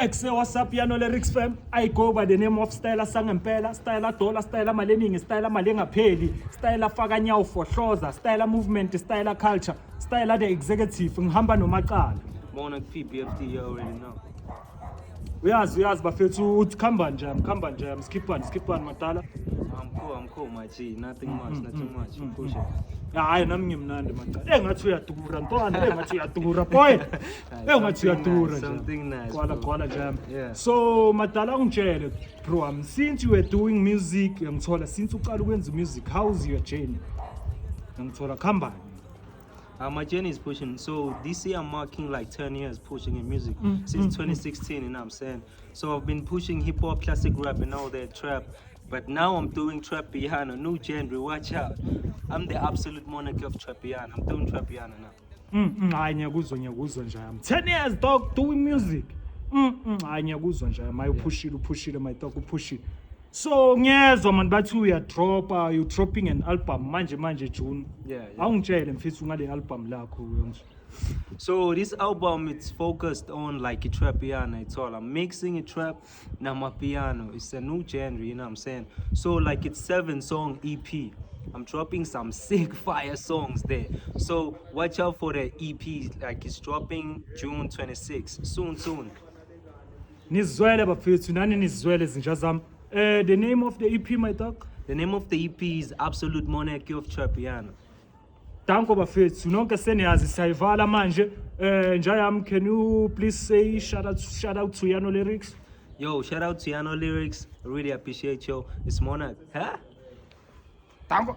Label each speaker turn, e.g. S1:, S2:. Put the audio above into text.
S1: Exe WhatsApp Yanolyrics fam. I go by the name of Styler Sangempela, Styler Dollar, Styler Malening, Styler Malenga Peli, Styler Faganyao for Shoza, Styler Movement, Styler Culture, Styler the Executive, Ngihamba noMaqala.
S2: Monarch PBFT, you already know.
S1: Uyazi bafethu uthi khamba nje skip on Matala.
S2: I'm cool, my G. Nothing much. Push it.
S1: Hayi nami ngimnandi Matala. Engathi uyadura ntwana, engathi uyadura boy. Engathi uyadura nje.
S2: Something nice.
S1: Kwala jam.
S2: Yeah.
S1: So Matala ungitshele bro, since you were doing music, ngithola since uqala ukwenza music, how's your journey? Ngithola khamba.
S2: My journey is pushing. So this year I'm marking like 10 years pushing in music since 2016, you know what I'm saying? So I've been pushing hip hop, classic rap, and all that trap. But now I'm doing trap piano, new genre. Watch out! I'm the absolute monarch of trap piano. I'm doing trap piano now.
S1: Hayi ngiyakuzwa nje. 10 years dog doing music. Hayi ngiyakuzwa nje. Upushile my dog upushile. So ngiyezwa man bathi you dropping an album manje June.
S2: Yeah.
S1: Awungitshele mfethu ngale album lakho yonke.
S2: So this album, it's focused on like a trap piano. It's all I'm mixing a trap, now my piano. It's a new genre, you know what I'm saying? So like it's 7-song EP. I'm dropping some sick fire songs there. So watch out for the EP. Like it's dropping June 26. Soon.
S1: Nizwele bafethu nani nizwele zinja zami. The name of the EP my dog?
S2: The name of the EP is Absolute Monarchy of Trap Piano.
S1: Danko bafethu nonke seniyazi siyayivala manje. Njayam, can you please say shout out to Yanolyrics?
S2: Yo, shout out to Yanolyrics. I really appreciate you. It's Monarch. Huh?
S1: Danko.